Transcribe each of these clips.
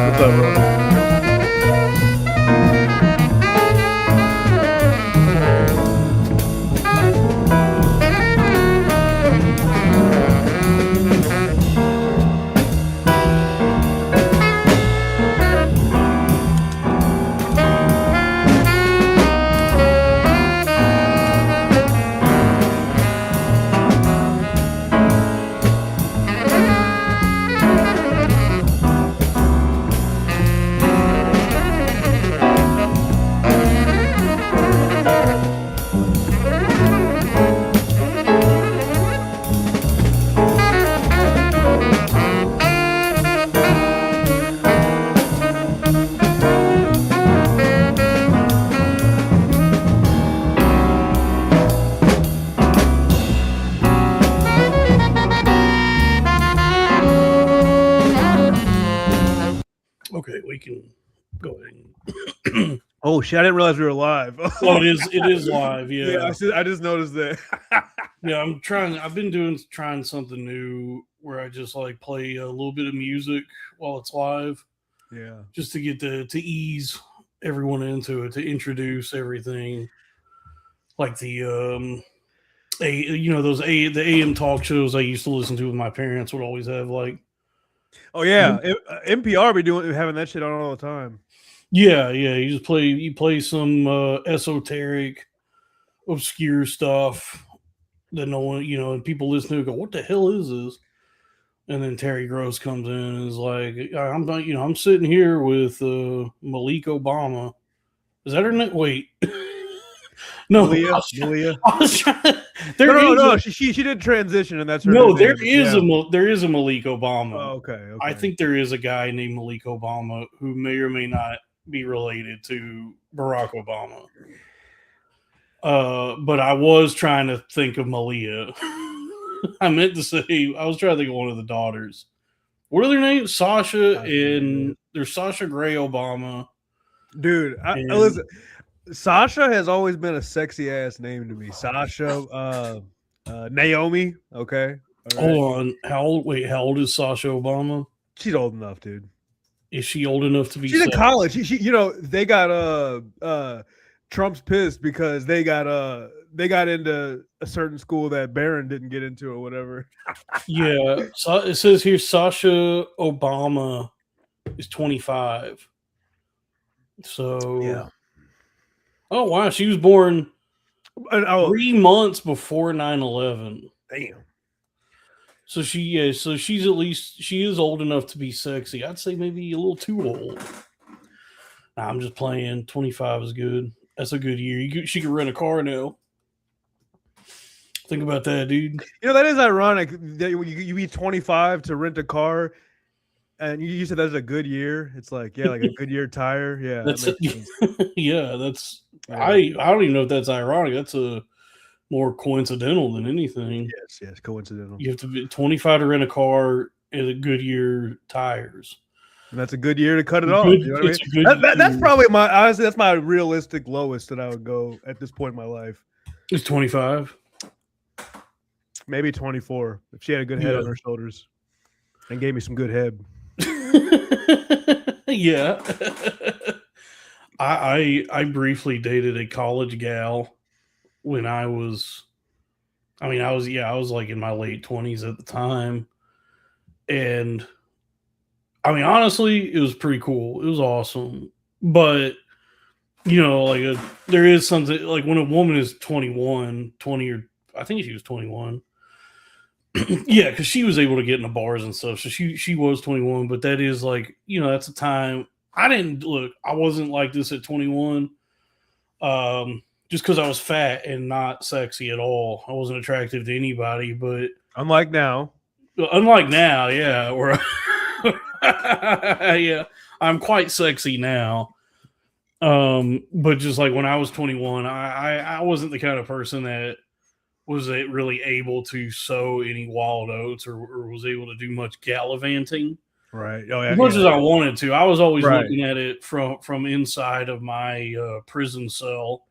What's up, bro? Okay, we can go ahead. Oh shit! I didn't realize we were live. Oh, it is live. Yeah, I just noticed that. yeah. I've been trying something new where I just like play a little bit of music while it's live, Yeah. just to get to ease everyone into it, to introduce everything, like the the AM talk shows I used to listen to with my parents would always have like. Oh yeah, NPR be having that shit on all the time. Yeah. You play some esoteric, obscure stuff that no one, and people listen to go, "What the hell is this?" And then Terry Gross comes in and is like, "I'm not, I'm sitting here with Malik Obama. Is that her name? Wait, no, Malia. I was trying. No. She did transition, and that's her. No, name. there is a Malik Obama. Oh, okay. I think there is a guy named Malik Obama who may or may not be related to Barack Obama. But I was trying to think of Malia. I meant to say I was trying to think of one of the daughters. What are their names? Sasha and there's Sasha Gray Obama. Dude, listen. Sasha has always been a sexy ass name to me. Sasha, Naomi. Okay. Right. Hold on. How old is Sasha Obama? She's old enough, dude. Is she old enough to be? She's in college. She they got Trump's pissed because they got into a certain school that Barron didn't get into or whatever. Yeah. So it says here Sasha Obama is 25. So yeah. Oh wow, she was born 3 months before 9/11. Damn. So she is old enough to be sexy. I'd say maybe a little too old. Nah, I'm just playing. 25 is good. That's a good year. She could rent a car now. Think about that, dude. That is ironic that you be 25 to rent a car, and you said that's a good year. It's like like a good year tire. Yeah, yeah. That's I don't even know if that's ironic. That's a more coincidental than anything. Yes, coincidental. You have to be 25 to rent a car and a Goodyear tires. And that's a good year to cut it off. You know what I mean? That's probably that's my realistic lowest that I would go at this point in my life. It's 25. Maybe 24 if she had a good head on her shoulders and gave me some good head. Yeah. I briefly dated a college gal when I was like in my late 20s at the time. And I mean, honestly, it was pretty cool. It was awesome. But, there is something like when a woman is 20 or I think she was 21. Yeah, because she was able to get in the bars and stuff. So she was 21, but that is like, that's a time I wasn't like this at 21. Just because I was fat and not sexy at all. I wasn't attractive to anybody, but unlike now, yeah, or yeah, I'm quite sexy now. But just like when I was 21, I wasn't the kind of person that was really able to sow any wild oats or was able to do much gallivanting. Right. Oh, yeah, as much as I wanted to. I was always looking at it from inside of my prison cell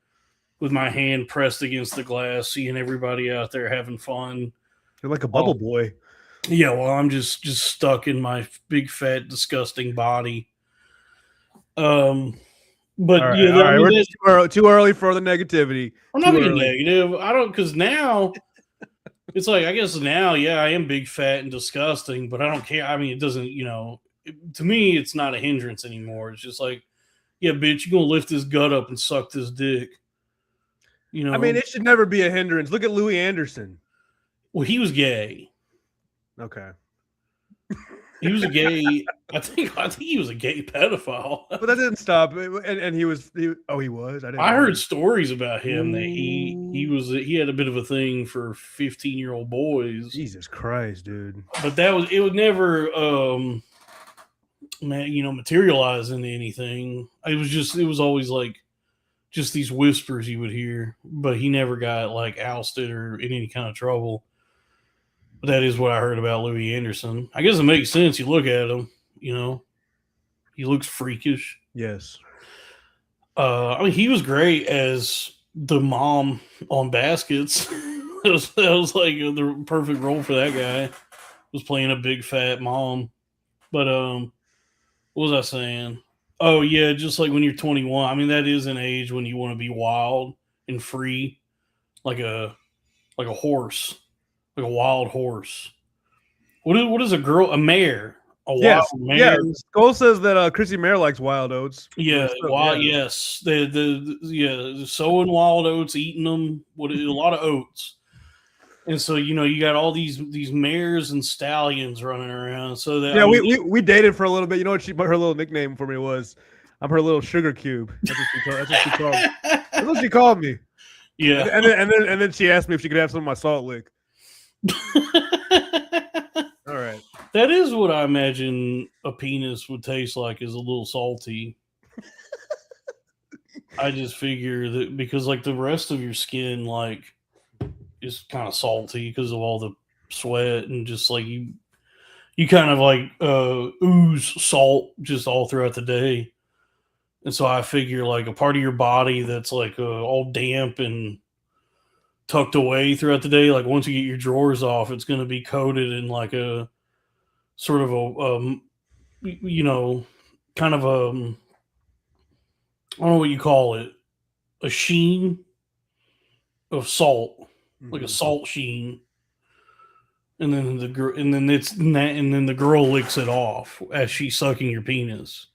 with my hand pressed against the glass, seeing everybody out there having fun. You're like a bubble boy. Yeah, well, I'm just stuck in my big, fat, disgusting body. But All yeah, right. We're too early for the negativity. I'm not being negative. I don't, because now it's like, I guess now, yeah, I am big, fat, and disgusting, but I don't care. I mean, it doesn't, to me, it's not a hindrance anymore. It's just like, yeah, bitch, you're gonna lift this gut up and suck this dick. I mean, it should never be a hindrance. Look at Louis Anderson. Well, he was gay. Okay. He was a gay. I think he was a gay pedophile. But that didn't stop. And he was. He was. I heard stories about him that he had a bit of a thing for 15-year-old boys. Jesus Christ, dude! But it would never, materialize into anything. It was always like just these whispers you would hear. But he never got like ousted or in any kind of trouble. That is what I heard about Louis Anderson. I guess it makes sense. You look at him, he looks freakish. Yes. I mean, he was great as the mom on Baskets. that was like the perfect role for that guy. Was playing a big fat mom. But what was I saying? Oh yeah, just like when you're 21. I mean, that is an age when you want to be wild and free, like a horse. Like a wild horse. What is a mare? Wild mare. Yeah, Skull says that Chrissy Mare likes wild oats. Yeah, yes. Sowing wild oats, eating them. A lot of oats. And so you got all these mares and stallions running around. So that we dated for a little bit. You know what her little nickname for me was? I'm her little sugar cube. That's what she called me. That's what she called me. Yeah. And then she asked me if she could have some of my salt lick. All right. That is what I imagine a penis would taste like, is a little salty. I just figure that because like the rest of your skin like is kind of salty because of all the sweat and just like you kind of like ooze salt just all throughout the day. And so I figure like a part of your body that's like all damp and tucked away throughout the day, like once you get your drawers off, it's going to be coated in like a sort of a kind of a, I don't know what you call it, a sheen of salt, like a salt sheen, and then the girl licks it off as she's sucking your penis.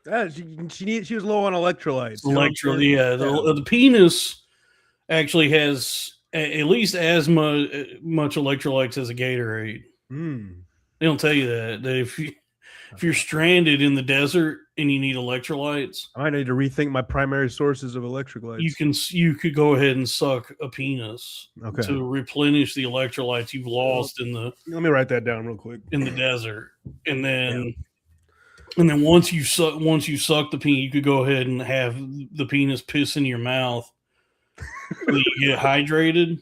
She was low on electrolytes. The penis actually has at least as much electrolytes as a Gatorade. They don't tell you that if you're stranded in the desert and you need electrolytes, I might need to rethink my primary sources of electrolytes. You could go ahead and suck a penis to replenish the electrolytes you've lost in the. Let me write that down real quick. In the desert, and then once you suck the penis, you could go ahead and have the penis piss in your mouth. So you get hydrated,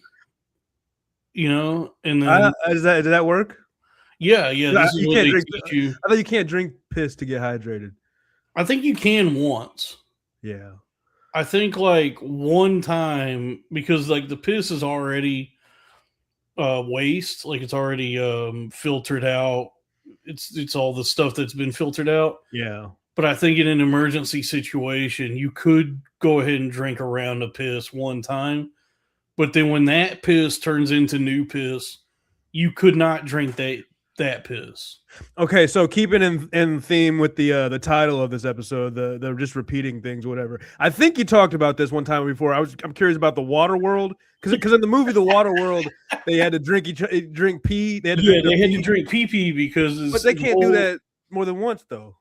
and then does that work? Yeah. This is what they teach you. I thought you can't drink piss to get hydrated. I think you can once. Yeah. I think like one time, because like the piss is already waste, like it's already filtered out. It's all the stuff that's been filtered out. Yeah. But I think in an emergency situation, you could go ahead and drink a round of piss one time. But then when that piss turns into new piss, you could not drink that piss. Okay, so keeping in theme with the title of this episode, the just repeating things, whatever. I think you talked about this one time before. I'm curious about the water world because in the movie The Water World, they had to drink pee. They had to drink pee because but they can't do that more than once though.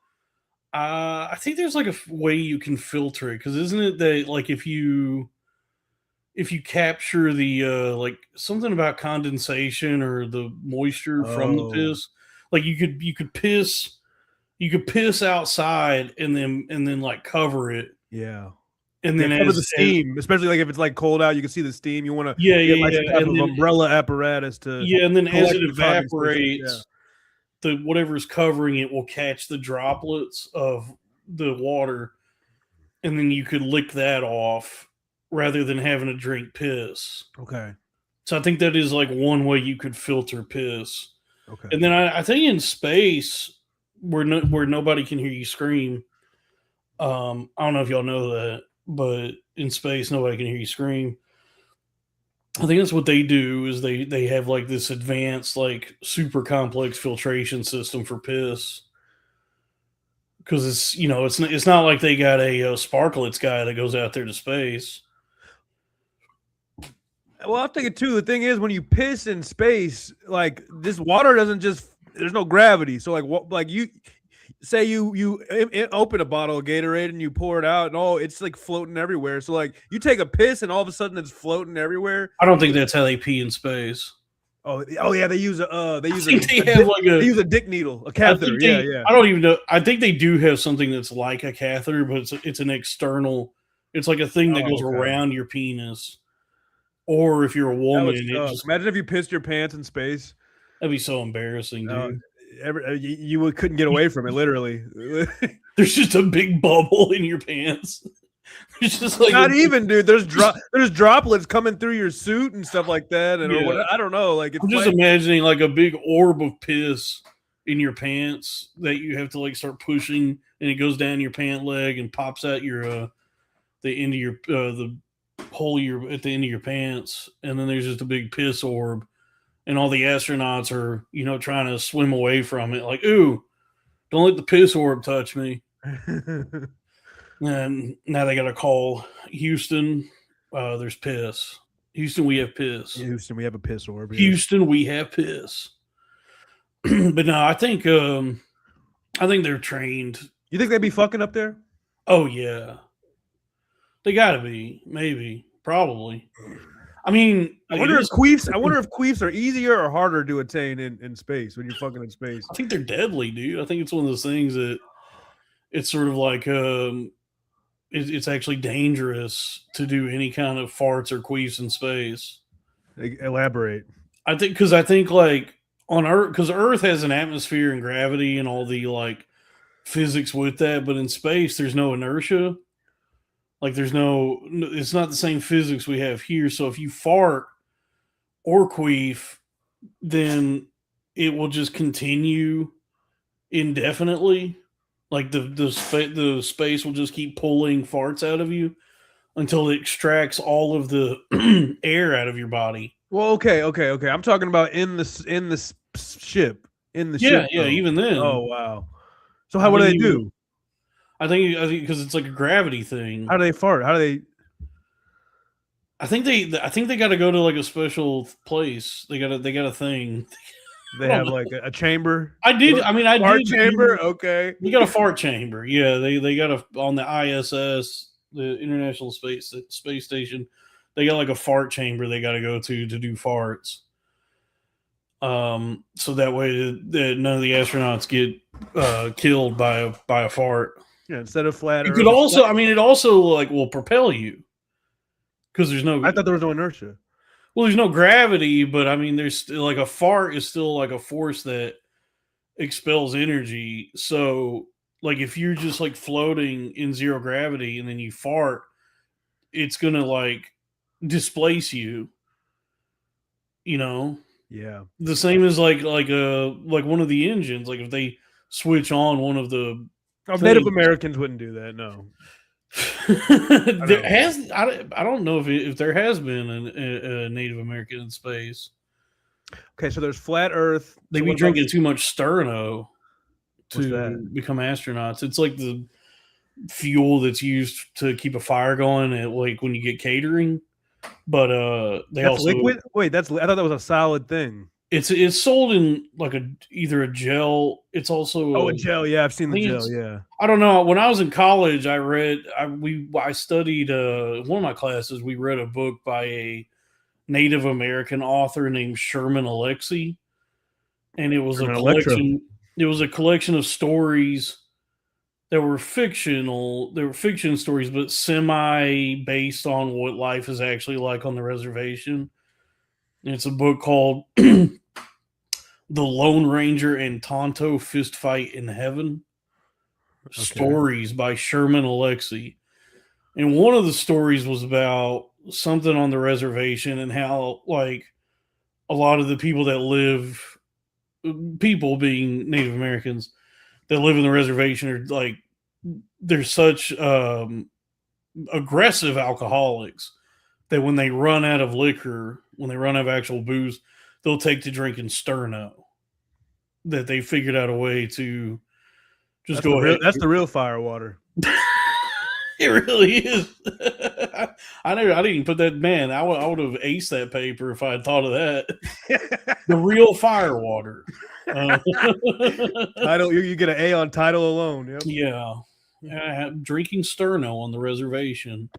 I think there's like a way you can filter it, because isn't it that like if you capture the like something about condensation or the moisture from the piss, like you could piss outside and then like cover it, and then cover the steam, especially like if it's like cold out, you can see the steam. You want to get some type of umbrella apparatus to and then as it evaporates, the whatever's covering it will catch the droplets of the water, and then you could lick that off rather than having to drink piss. Okay. So I think that is like one way you could filter piss. Okay. And then I think in space, where nobody can hear you scream. I don't know if y'all know that, but in space, nobody can hear you scream. I think that's what they do is they have like this advanced, like super complex filtration system for piss. Because it's not like they got a sparklets guy that goes out there to space. Well, I'm thinking too. The thing is, when you piss in space, like this water doesn't just. There's no gravity. So like, what? Like you say you open a bottle of Gatorade and you pour it out, and it's like floating everywhere. So like, you take a piss and all of a sudden it's floating everywhere. I don't think that's how they pee in space. Oh yeah, they use a dick needle, a catheter. Yeah. I don't even know. I think they do have something that's like a catheter, but it's an external. It's like a thing that goes around your penis. Or if you're a woman, imagine if you pissed your pants in space. That'd be so embarrassing, dude. You couldn't get away from it, literally. There's just a big bubble in your pants. It's just like not even, dude. There's droplets coming through your suit and stuff like that, and or what, I don't know. Like I'm just imagining like a big orb of piss in your pants that you have to like start pushing, and it goes down your pant leg and pops out your the end of your the hole at the end of your pants, and then there's just a big piss orb, and all the astronauts are trying to swim away from it, like, ooh, don't let the piss orb touch me. And now they got to call Houston. There's piss. Houston, we have piss. Houston, we have a piss orb. Houston, we have piss. But no, I think they're trained. You think they'd be fucking up there? Oh yeah. They gotta be, maybe, probably. I mean, I wonder if queefs are easier or harder to attain in space when you're fucking in space. I think they're deadly, dude. I think it's one of those things that it's sort of like it's actually dangerous to do any kind of farts or queefs in space. Elaborate. I think like on Earth, because Earth has an atmosphere and gravity and all the like physics with that, but in space there's no inertia. Like it's not the same physics we have here. So if you fart or queef, then it will just continue indefinitely. Like the space will just keep pulling farts out of you until it extracts all of the air out of your body. Well, okay. I'm talking about in the ship. Yeah, even then. Oh wow. So what do they do? I think because it's like a gravity thing. How do they fart? How do they? I think they got to go to like a special place. They got a thing. They have like a chamber. I did fart chamber. Okay, you got a fart chamber. Yeah, they got on the ISS, the International Space Station. They got like a fart chamber they got to go to do farts. So that way that none of the astronauts get killed by a fart. Yeah, instead of flat. It could also, it also like will propel you because there's no. I thought there was no inertia. Well, there's no gravity, but there's still like a fart is still like a force that expels energy. So, like if you're just like floating in zero gravity and then you fart, it's gonna like displace you. Yeah. The same as like one of the engines. Like if they switch on one of the Native Americans wouldn't do that. No. I don't know if there has been a Native American in space. Okay, so there's flat Earth. They be drinking too much Sterno to become astronauts. It's like the fuel that's used to keep a fire going at like when you get catering. But that's also liquid. Wait, I thought that was a solid thing. It's sold in like either a gel. It's also a gel. Yeah, I've seen the gel. Yeah, I don't know. When I was in college, I studied one of my classes. We read a book by a Native American author named Sherman Alexie, and it was a collection. It was a collection of stories that were fictional. They were fiction stories, but semi based on what life is actually like on the reservation. And it's a book called The Lone Ranger and Tonto Fist Fight in Heaven. Okay. Stories by Sherman Alexie. And one of the stories was about something on the reservation and how, like, a lot of the people that live, people being Native Americans that live in the reservation are like, they're such aggressive alcoholics that when they run out of liquor, when they run out of actual booze, they'll take to drinking Sterno. That they figured out a way to just go ahead. That's the real fire water. It really is. I didn't even put that. Man, I would have aced that paper if I had thought of that. The real fire water. Title, you get an A on title alone. Yep. Yeah. Drinking Sterno on the reservation.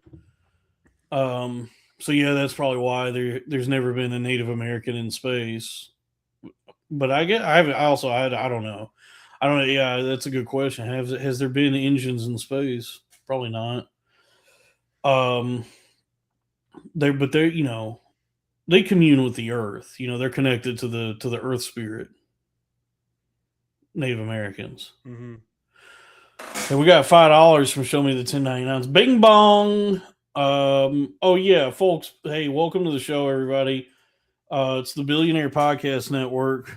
So yeah, that's probably why there's never been a Native American in space. But I don't know. I don't know. Yeah, that's a good question. Has there been engines in space? Probably not. They're they commune with the Earth. They're connected to the Earth spirit. Native Americans. Mm-hmm. And we got $5 from Show Me the 1099s. Bing bong. Oh yeah, folks. Hey, welcome to the show, everybody. It's the Billionaire Podcast Network.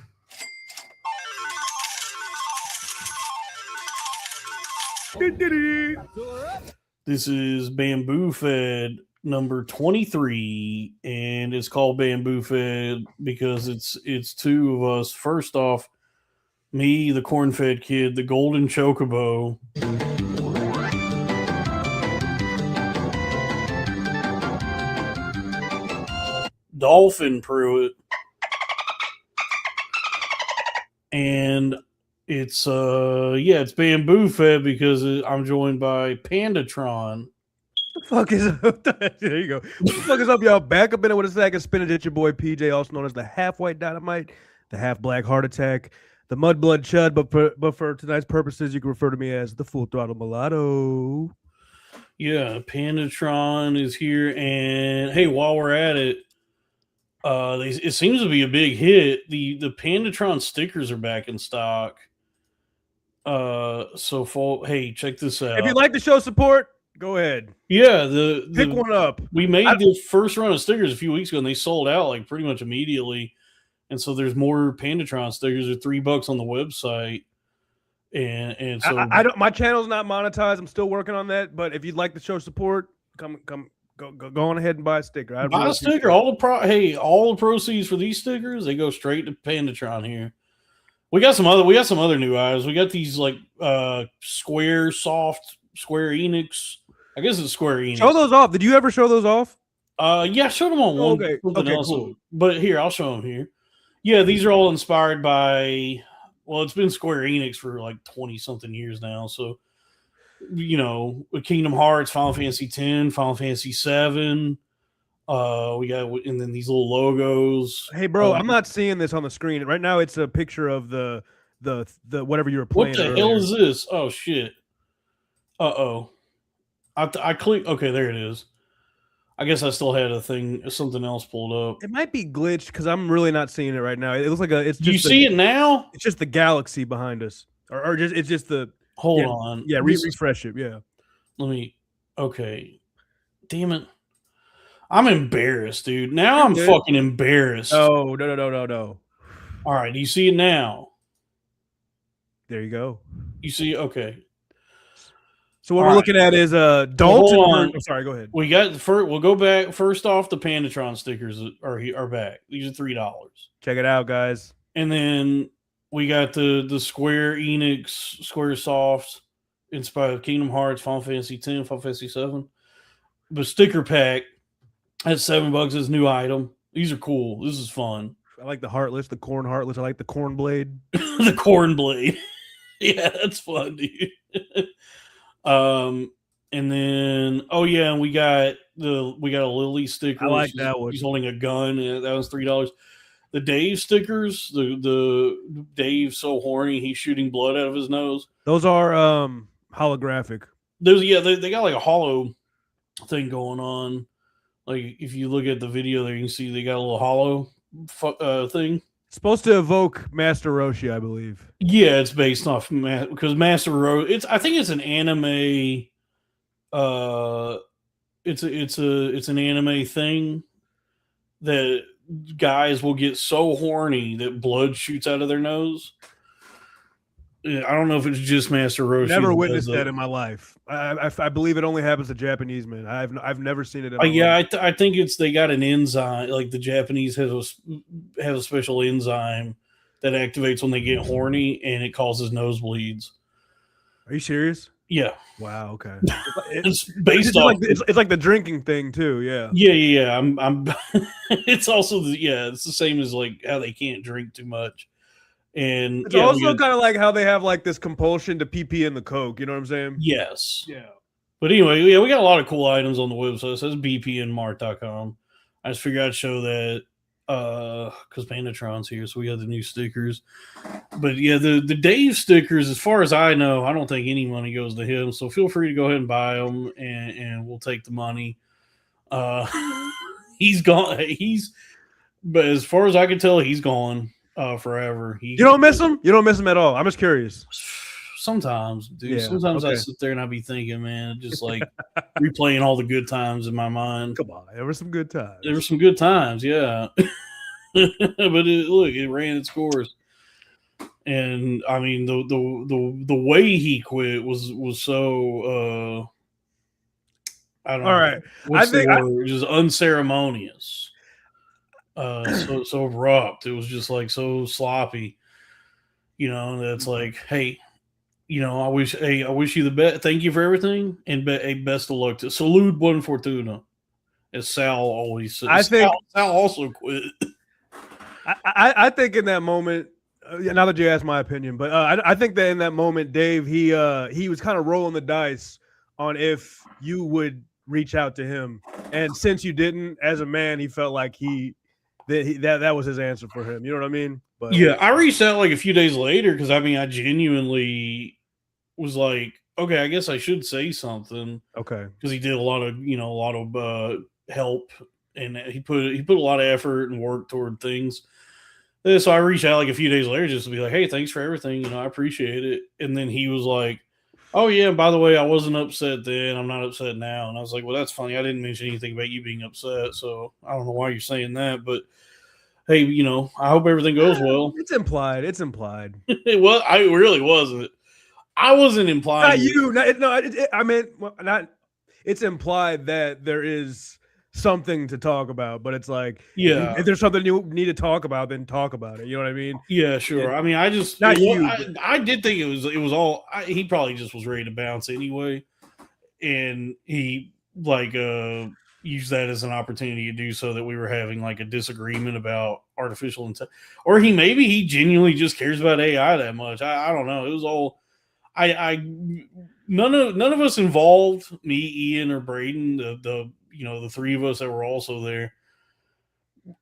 This is Bamboofed number 23, and it's called Bamboofed because it's two of us. First off, me, the corn-fed kid, the golden chocobo. Dolphin Pruitt. And it's Bamboofed because I'm joined by Pandatron. The fuck is up? There you go. What the fuck is up, y'all? Back up in it with a sack of spinach. It's your boy PJ, also known as the half white dynamite, the half black heart attack, the mudblood chud. But for tonight's purposes, you can refer to me as the full throttle mulatto. Yeah, Pandatron is here, and hey, while we're at it, it seems to be a big hit. The Pandatron stickers are back in stock. Hey, check this out. If you'd like to show support, go ahead. Yeah, pick one up. We made the first run of stickers a few weeks ago, and they sold out like pretty much immediately. And so there's more Pandatron stickers. They're $3 on the website. And so I don't. My channel's not monetized. I'm still working on that. But if you'd like to show support, go on ahead and buy a sticker. Buy a sticker. All the proceeds for these stickers, they go straight to Pandatron here. We got some other new items. We got these like Square Enix. I guess it's Square Enix. Show those off. Did you ever show those off? Yeah, I showed them on one. Okay, else. Cool. But here, I'll show them here. Yeah, these are all inspired by. Well, it's been Square Enix for like 20-something years now. So, Kingdom Hearts, Final Fantasy X, Final Fantasy VII. We got, and then these little logos. Hey, bro, I'm not seeing this on the screen right now. It's a picture of the whatever you were playing. What the hell is this? Oh shit! Uh-oh. I clicked. Okay, there it is. I guess I still had something else pulled up. It might be glitched because I'm really not seeing it right now. It looks like it's. Do you see it now? It's just the galaxy behind us, or it's just the. Hold on. Yeah, refresh it. Yeah. Okay. Damn it. I'm embarrassed, dude. Now I'm fucking embarrassed. Oh, no. All right. Do you see it now? There you go. You see? Okay. So what we're looking at is Dalton. I'm sorry, go ahead. We'll go back. First off, the Pandatron stickers are back. These are $3. Check it out, guys. And then we got the Square Enix Square Softs inspired Kingdom Hearts, Final Fantasy X, Final Fantasy VII. The sticker pack at $7 is new item. These are cool. This is fun. I like the Heartless, the Corn Heartless. I like the Corn Blade. The Corn Blade. Yeah, that's fun, dude. And then we got a Lily sticker. I like that one. He's holding a gun. That was $3. The Dave stickers, the Dave so horny he's shooting blood out of his nose. Those are holographic. They got like a hollow thing going on. Like if you look at the video there, you can see they got a little hollow thing. It's supposed to evoke Master Roshi, I believe. Yeah, it's based off because Master Roshi. I think it's an anime It's an anime thing that guys will get so horny that blood shoots out of their nose. I don't know if it's just Master Roshi. Never witnessed that in my life. I believe it only happens to Japanese men. I've never seen it. I think they got an enzyme. Like the Japanese have a special enzyme that activates when they get horny, and it causes nosebleeds. Are you serious? Yeah. Wow. Okay. It's based off. It's like the drinking thing too. Yeah. Yeah. I'm. It's also it's the same as like how they can't drink too much. And it's also kind of like how they have like this compulsion to pee in the Coke. You know what I'm saying? Yes. Yeah. But anyway, yeah, we got a lot of cool items on the website. It says bpnmart.com. I just figured I'd show that because Pandatron's here, so we got the new stickers. But yeah, the Dave stickers, as far as I know, I don't think any money goes to him. So feel free to go ahead and buy them, and we'll take the money. He's gone. But as far as I can tell, he's gone. Forever. You don't miss him? You don't miss him at all? I'm just curious. Sometimes, dude. Yeah, sometimes I sit there and I be thinking, man, just like replaying all the good times in my mind. Come on, there were some good times. There were some good times, yeah. But it ran its course, and I mean the way he quit was so. I don't know. All right, I think it was just unceremonious. So abrupt. It was just like so sloppy, and it's like, hey, I wish you the best. Thank you for everything, and best of luck to Salud Buon Fortuna, as Sal always says. Sal also quit. I think in that moment, now that you asked my opinion, but I think that in that moment, Dave, he was kind of rolling the dice on if you would reach out to him, and since you didn't, as a man, he felt like that was his answer for him. You know what I mean? But yeah, I reached out like a few days later because I mean I genuinely was like, okay, I guess I should say something. Okay, because he did a lot of help, and he put a lot of effort and work toward things. And so I reached out like a few days later just to be like, hey, thanks for everything. I appreciate it. And then he was like, oh yeah, by the way, I wasn't upset then. I'm not upset now. And I was like, well, that's funny. I didn't mention anything about you being upset, so I don't know why you're saying that, but hey, I hope everything goes well. It's implied. Well, I really wasn't. I wasn't implying. Not you. I mean, not. It's implied that there is something to talk about, but it's like, if there's something you need to talk about, then talk about it. You know what I mean? Yeah, sure. I mean, I just not you. I did think it was all. He probably just was ready to bounce anyway, and he used that as an opportunity to do so that we were having like a disagreement about artificial intelligence, or he genuinely just cares about AI that much. I don't know. It was all none of us involved, me, Ian, or Braden, the three of us that were also there,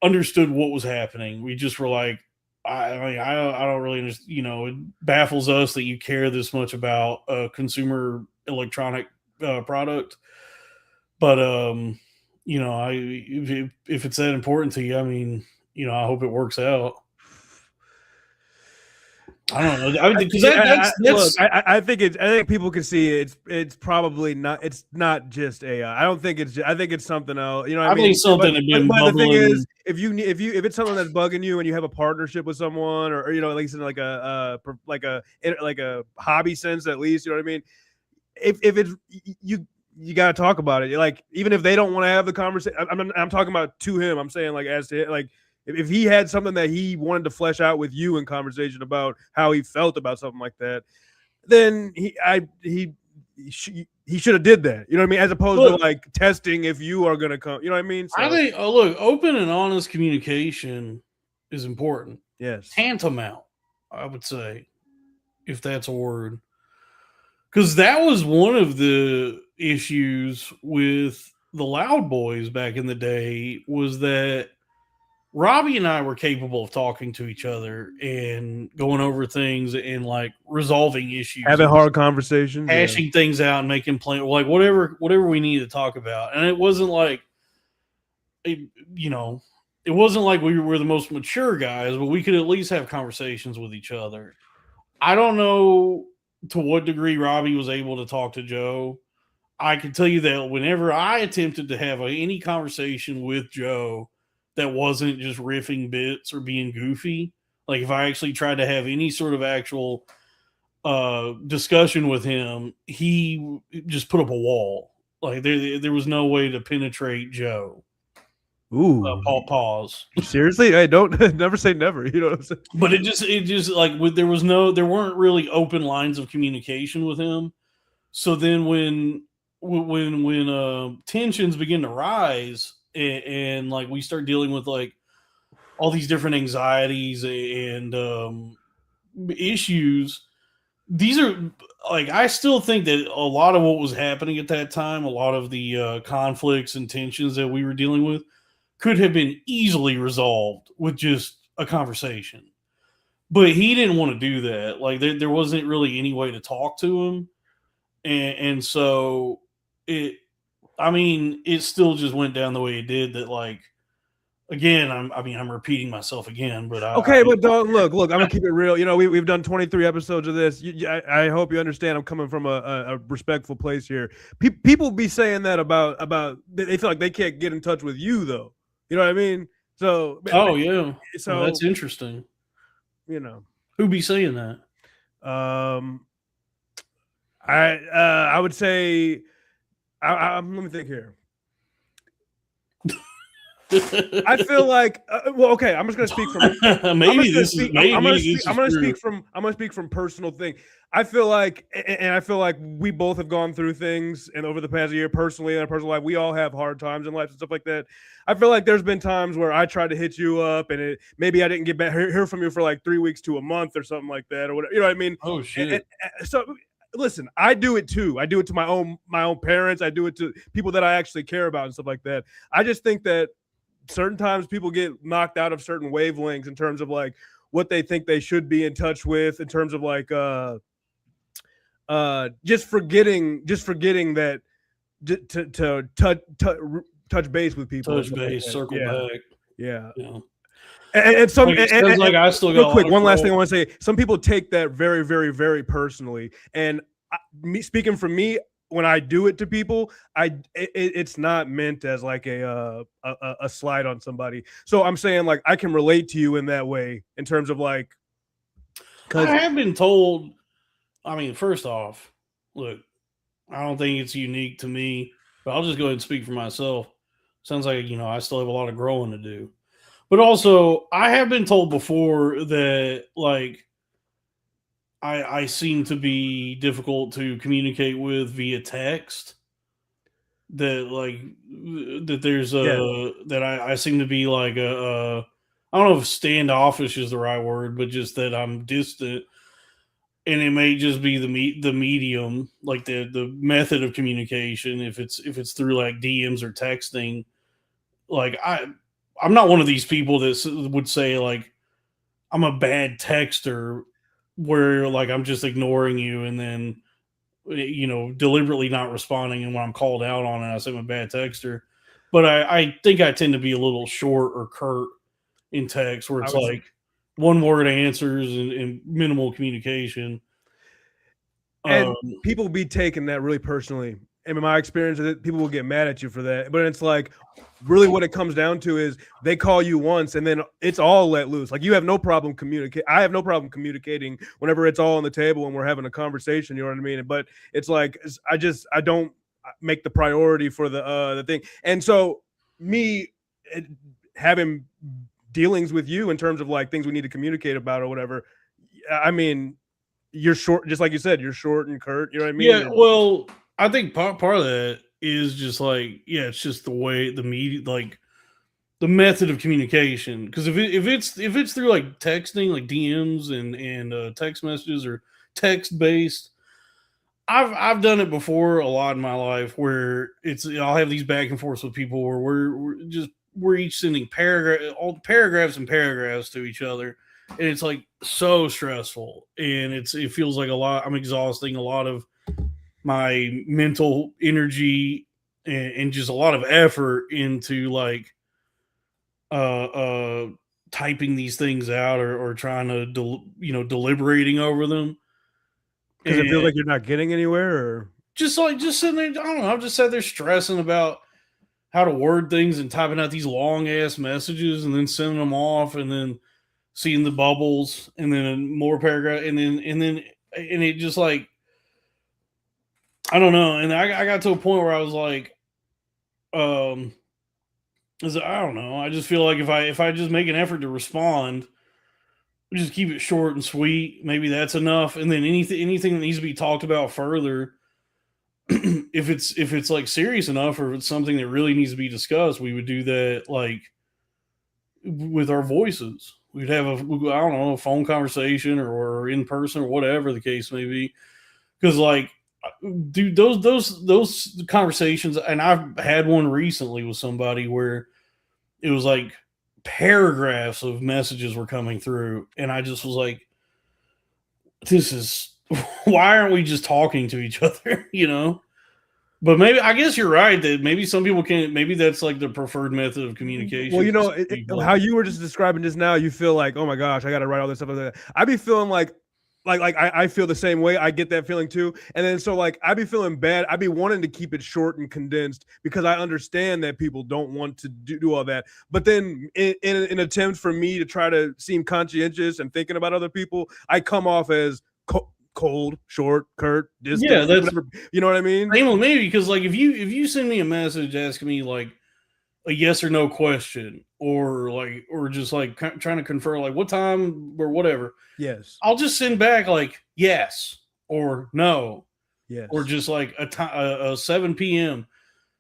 understood what was happening. We just were like, I don't really understand. It baffles us that you care this much about a consumer electronic product, but if it's that important to you, I mean, I hope it works out. I don't know. I think people can see it's probably not. It's not just AI. I don't think it's. I think it's something else. You know what I mean? Think something. But the thing is, if it's something that's bugging you and you have a partnership with someone, or at least in like a hobby sense, at least, you know what I mean. If it's you got to talk about it. Like, even if they don't want to have the conversation, I'm talking about to him. I'm saying like as to like. If he had something that he wanted to flesh out with you in conversation about how he felt about something like that, then he should have did that. You know what I mean? As opposed to like testing if you are going to come. You know what I mean? So, I think open and honest communication is important. Yes, tantamount, I would say, if that's a word, because that was one of the issues with the Loud Boys back in the day, was that Robbie and I were capable of talking to each other and going over things and like resolving issues, having hard conversations, hashing things out, and making plans, like whatever we need to talk about. And it wasn't like, it wasn't like we were the most mature guys, but we could at least have conversations with each other. I don't know to what degree Robbie was able to talk to Joe. I can tell you that whenever I attempted to have any conversation with Joe that wasn't just riffing bits or being goofy, like if I actually tried to have any sort of actual discussion with him, he just put up a wall. Like there was no way to penetrate Joe. Ooh, Pause. seriously? Hey, don't never say never. You know what I'm saying? But it just like there weren't really open lines of communication with him. So then when tensions begin to rise and like we start dealing with like all these different anxieties and issues, these are like I still think that a lot of what was happening at that time, a lot of the conflicts and tensions that we were dealing with could have been easily resolved with just a conversation. But he didn't want to do that. Like there wasn't really any way to talk to him. And so it still just went down the way it did. That like again, I'm repeating myself again, but Okay, but don't look. I'm gonna keep it real. You know, we've done 23 episodes of this. I hope you understand. I'm coming from a respectful place here. People be saying that about they feel like they can't get in touch with you though. You know what I mean? So yeah, so well, that's interesting. You know, who be saying that? I would say, let me think here. I feel like, well, okay. I'm just gonna speak from. I'm gonna speak from personal thing. I feel like, and I feel like we both have gone through things, and over the past year, personally, in our personal life, we all have hard times in life and stuff like that. I feel like there's been times where I tried to hit you up, and maybe I didn't get back hear from you for like 3 weeks to a month or something like that, or whatever. You know what I mean? Oh shit! So listen, I do it too. I do it to my own parents. I do it to people that I actually care about and stuff like that. I just think that certain times people get knocked out of certain wavelengths in terms of like what they think they should be in touch with, in terms of like just forgetting that to touch base with people, circle back, yeah. And some like I still got real quick. One last thing I want to say: some people take that very, very, very personally, and speaking from me, when I do it to people, it's not meant as like a slide on somebody. So I'm saying like I can relate to you in that way in terms of like. I have been told. I mean, first off, look, I don't think it's unique to me, but I'll just go ahead and speak for myself. Sounds like I still have a lot of growing to do, but also I have been told before that like. I seem to be difficult to communicate with via text. That like that there's that I seem to be like I don't know if standoffish is the right word, but just that I'm distant, and it may just be the medium, like the method of communication. If it's through like DMs or texting, like I'm not one of these people that would say like I'm a bad texter where like I'm just ignoring you and then deliberately not responding, and when I'm called out on it I say I'm a bad texter. But I think I tend to be a little short or curt in text, where it's like one word answers and minimal communication, and people be taking that really personally. And in my experience with it, people will get mad at you for that. But it's like, really what it comes down to is they call you once and then it's all let loose. Like you have no problem communicating. I have no problem communicating whenever it's all on the table and we're having a conversation. You know what I mean? But it's like, I don't make the priority for the thing. And so me having dealings with you in terms of like things we need to communicate about or whatever. I mean, you're short, just like you said, you're short and curt. You know what I mean? Yeah. Well, I think part of that is just like, it's just the way the media, like the method of communication. Because if it's through like texting, like DMs and text messages or text based, I've done it before a lot in my life where I'll have these back and forths with people where we're each sending paragraphs and paragraphs to each other, and it's like so stressful, and it feels like a lot. I'm exhausting a lot of my mental energy and just a lot of effort into like typing these things out or trying to deliberating over them, because it feels like you're not getting anywhere. Or just sitting there. I don't know. I've just sat there stressing about how to word things and typing out these long ass messages and then sending them off and then seeing the bubbles and then more paragraph and it just like, I don't know. And I got to a point where I was like, I don't know. I just feel like if I just make an effort to respond, just keep it short and sweet, maybe that's enough. And then anything that needs to be talked about further, if it's like serious enough or if it's something that really needs to be discussed, we would do that like with our voices. We'd have I don't know, a phone conversation or in person or whatever the case may be. Because like, dude, those conversations, and I've had one recently with somebody where it was like paragraphs of messages were coming through, and I just was like, this is why aren't we just talking to each other, you know? But maybe, I guess you're right that maybe some people can't, maybe that's like the preferred method of communication. Well, you know, how you were just describing just now, you feel like, oh my gosh, I got to write all this stuff. I'd be feeling like I feel the same way. I get that feeling too. And then so like I'd be feeling bad. I'd be wanting to keep it short and condensed because I understand that people don't want to do all that. But then in an attempt for me to try to seem conscientious and thinking about other people, I come off as cold, short, curt, distant. Yeah, that's whatever, you know what I mean? Same with me, because like if you send me a message asking me like a yes or no question, or just like trying to confer like what time or whatever, yes, I'll just send back like yes or no, yes, or just like a 7 p.m.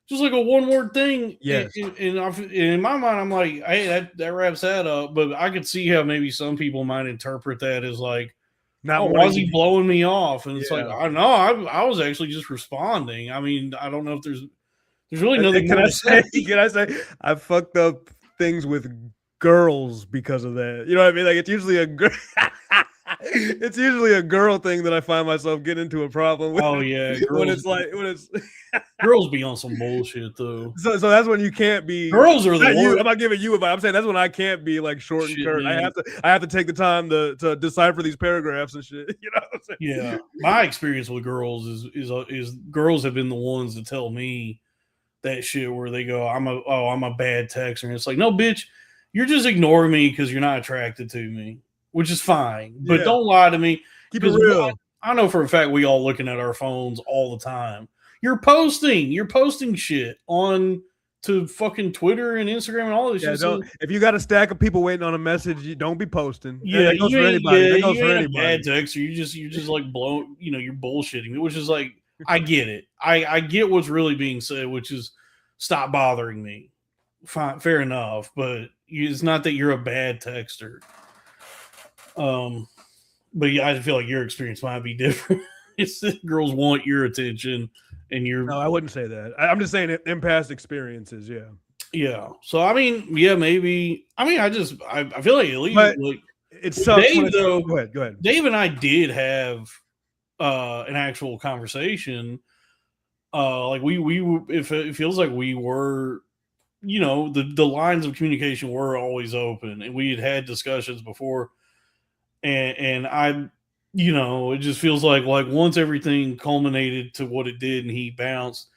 Just like a one word thing. Yes. And in my mind, I'm like, hey, that wraps that up. But I could see how maybe some people might interpret that as like, why is he blowing me off? And it's like, I know, I was actually just responding. I mean, I don't know if there's really nothing more to say. Can I say I fucked up things with girls because of that? You know what I mean? Like it's usually a girl. It's usually a girl thing that I find myself getting into a problem with. Oh yeah, when it's girls be on some bullshit though. So that's when you can't be. Girls are the worst. I'm not giving you advice. I'm saying that's when I can't be like short and curt. Man. I have to take the time to decipher these paragraphs and shit. You know what I'm saying? Yeah, my experience with girls is girls have been the ones to tell me that shit where they go, I'm a bad texter, and it's like, no, bitch, you're just ignoring me because you're not attracted to me, which is fine. But don't lie to me. Keep it real. I know for a fact we all looking at our phones all the time. You're posting shit on to fucking Twitter and Instagram and all this shit. So, if you got a stack of people waiting on a message, you don't be posting. Yeah, that goes for anybody. That goes for anybody. Bad texter. You're just like blowing. You know, you're bullshitting me, which is like, I get it. I get what's really being said, which is stop bothering me. Fine, fair enough, but it's not that you're a bad texter. But yeah, I feel like your experience might be different. It's that girls want your attention, and you're. No, I wouldn't say that. I'm just saying in past experiences, yeah. Yeah. So I mean, yeah, maybe. I mean, I feel like at least like it sucks. Dave, though, go ahead. Dave and I did have an actual conversation. Like it feels like we were, you know, the lines of communication were always open, and we had discussions before. And I, you know, it just feels like once everything culminated to what it did and he bounced,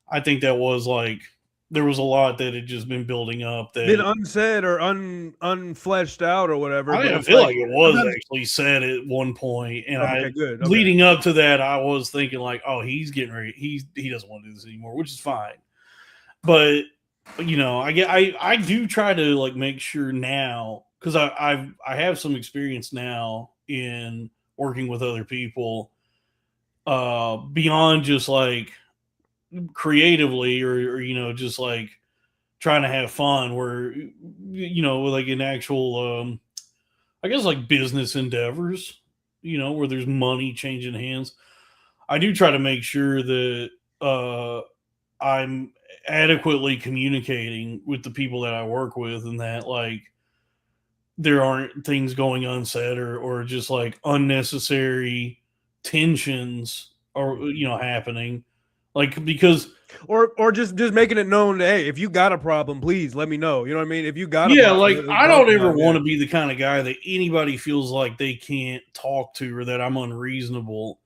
I think that was like there was a lot that had just been building up that been unsaid or unfleshed out or whatever. I didn't feel like it was actually said at one point, and leading up to that, I was thinking like, oh, he's getting ready. He doesn't want to do this anymore, which is fine. But you know, I do try to like make sure now. Because I have some experience now in working with other people beyond just like creatively or you know, just like trying to have fun where, you know, like in actual I guess like business endeavors, you know, where there's money changing hands. I do try to make sure that I'm adequately communicating with the people that I work with, and that like there aren't things going unsaid or just like unnecessary tensions or, you know, happening, like, because or just making it known that, hey, if you got a problem, please let me know. You know what I mean? If you got a problem, like I don't ever want to be the kind of guy that anybody feels like they can't talk to or that I'm unreasonable.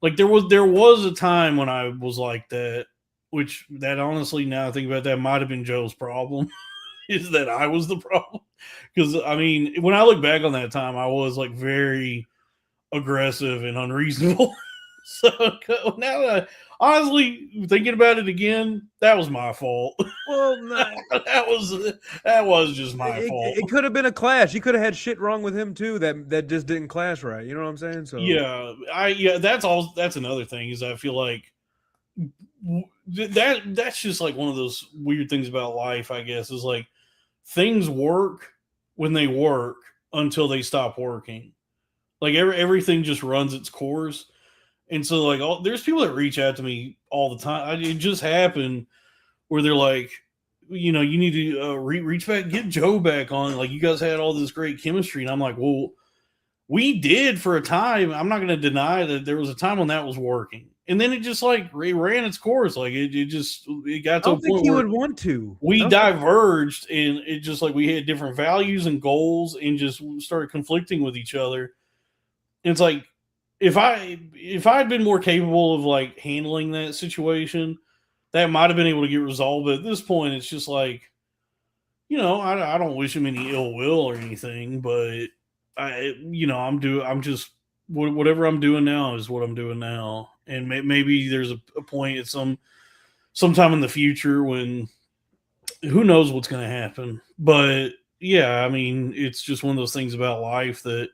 Like there was a time when I was like that, which that honestly, now I think about that, might have been Joe's problem. Is that I was the problem? Because I mean, when I look back on that time, I was like very aggressive and unreasonable. So now that honestly thinking about it again, that was my fault. Well, no, that was just my fault. it could have been a clash. He could have had shit wrong with him too that just didn't clash right. You know what I'm saying? So Yeah, that's another thing is I feel like that's just like one of those weird things about life, I guess, is like things work when they work until they stop working. Like everything just runs its course. And so, like, there's people that reach out to me all the time. It just happened where they're like, you know, you need to reach back, get Joe back on. Like, you guys had all this great chemistry. And I'm like, well, we did for a time. I'm not going to deny that there was a time when that was working. And then it just, like, it ran its course. Like, it got to a point he where would want to. we diverged and it just, like, we had different values and goals and just started conflicting with each other. And it's like, if I'd been more capable of like handling that situation, that might have been able to get resolved. But at this point, it's just like, you know, I don't wish him any ill will or anything, but I'm just whatever I'm doing now is what I'm doing now, and maybe there's a point at sometime in the future when who knows what's going to happen. But yeah, I mean, it's just one of those things about life that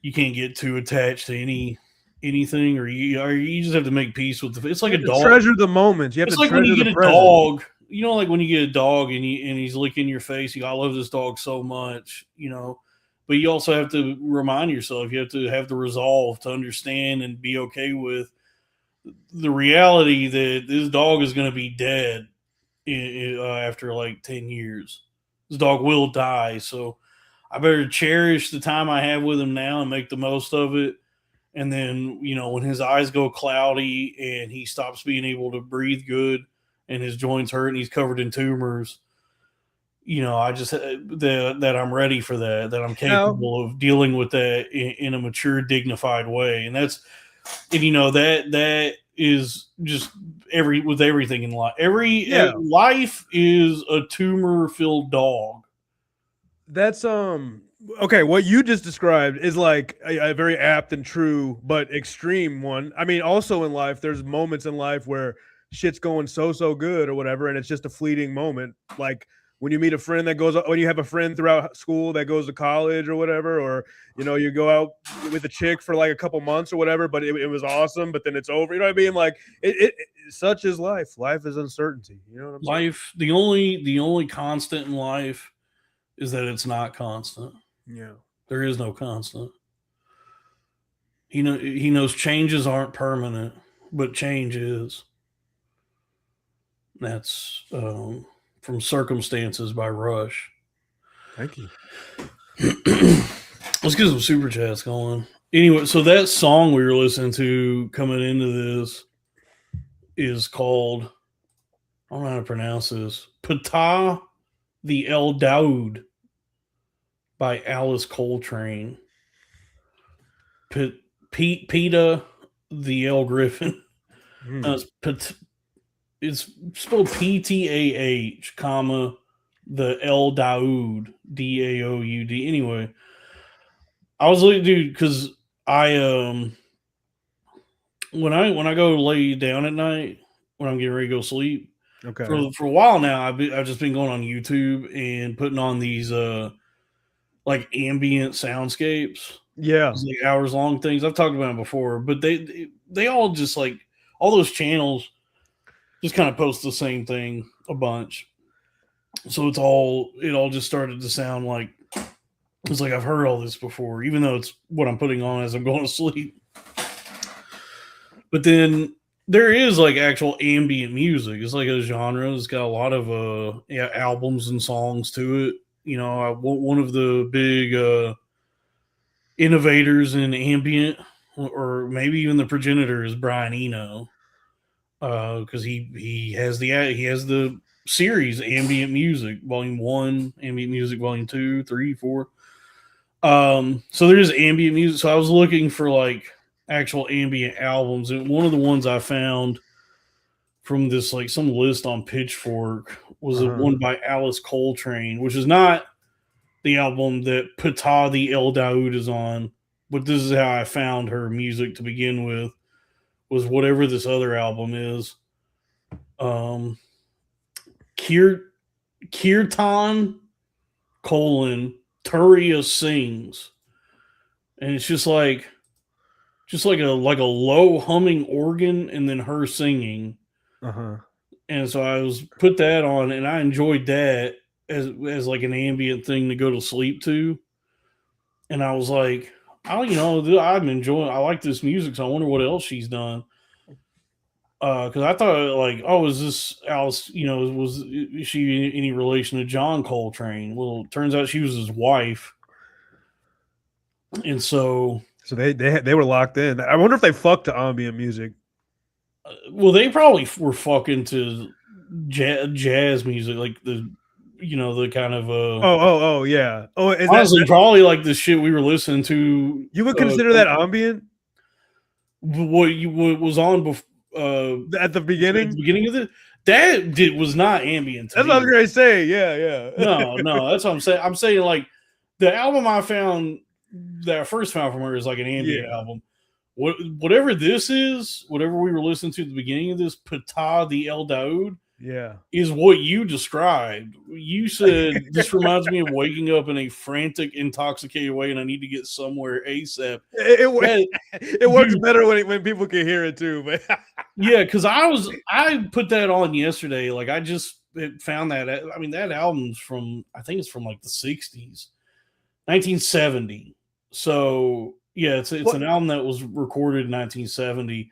you can't get too attached to anything, or you just have to make peace with it's like a dog. Treasure the moments. You have it's to like when you get a present. dog. You know, like when you get a dog and he's licking your face. I love this dog so much, you know. But you also have to remind yourself. You have to have the resolve to understand and be okay with the reality that this dog is going to be dead after like 10 years. This dog will die, so I better cherish the time I have with him now and make the most of it. And then, you know, when his eyes go cloudy and he stops being able to breathe good and his joints hurt and he's covered in tumors, you know, I just that I'm ready for that I'm capable of dealing with that in a mature, dignified way. And you know, that is just with everything in life. Life is a tumor-filled dog. That's okay. What you just described is like a very apt and true, but extreme one. I mean, also in life, there's moments in life where shit's going so good or whatever, and it's just a fleeting moment. Like when you meet a friend when you have a friend throughout school that goes to college or whatever, or you know, you go out with a chick for like a couple months or whatever, but it was awesome, but then it's over. You know what I mean? Like such is life. Life is uncertainty. You know what I'm saying? Life, the only constant in life is that it's not constant. Yeah. There is no constant. He knows changes aren't permanent, but change is. That's from Circumstances by Rush. Thank you. Let's get some super chats going. Anyway, so that song we were listening to coming into this is called, I don't know how to pronounce this, Ptah the El Daoud by Alice Coltrane. PETA the El Griffin. It's spelled PTAH, comma, the El Daoud, DAOUD. Anyway, I was like, dude, because I when I go lay down at night when I'm getting ready to go sleep, okay, for a while now, I've just been going on YouTube and putting on these like ambient soundscapes. Yeah, like hours long things. I've talked about them before, but they all just like all those channels just kind of post the same thing a bunch. So it all just started to sound like it's like I've heard all this before, even though it's what I'm putting on as I'm going to sleep. But then there is like actual ambient music. It's like a genre. It's got a lot of albums and songs to it. You know, one of the big innovators in ambient, or maybe even the progenitor, is Brian Eno, because he has the series Ambient Music Volume 1, Ambient Music Volume 2, 3, 4. So there's ambient music. So I was looking for like actual ambient albums, and one of the ones I found from this like some list on Pitchfork was the one by Alice Coltrane, which is not the album that Ptah the El Daoud is on, but this is how I found her music to begin with, was whatever this other album is. Kirtan Turia Sings. And it's just like a low humming organ and then her singing. And so I was put that on and I enjoyed that as like an ambient thing to go to sleep to. And I was like, I like this music, so I wonder what else she's done. Because I thought, like, oh, is this Alice? Is she any relation to John Coltrane? Well, it turns out she was his wife, and so they were locked in. I wonder if they fucked to ambient music. Well, they probably were fucking to jazz music, like the kind of yeah. Honestly, probably like the shit we were listening to. You would consider that ambient? What was on before? At the beginning of it, was not ambient. That's what I was going to say. Yeah. No, that's what I'm saying. I'm saying like the album I found that I first found from her is like an ambient album. Whatever this is, whatever we were listening to at the beginning of this, Ptah the El Daoud, is what you described. You said this reminds me of waking up in a frantic, intoxicated way, and I need to get somewhere ASAP. It works better when people can hear it too. But yeah, because I put that on yesterday. Like I just found that. I mean, that album's I think it's from like the 60s, 1970. So yeah, it's an album that was recorded in 1970.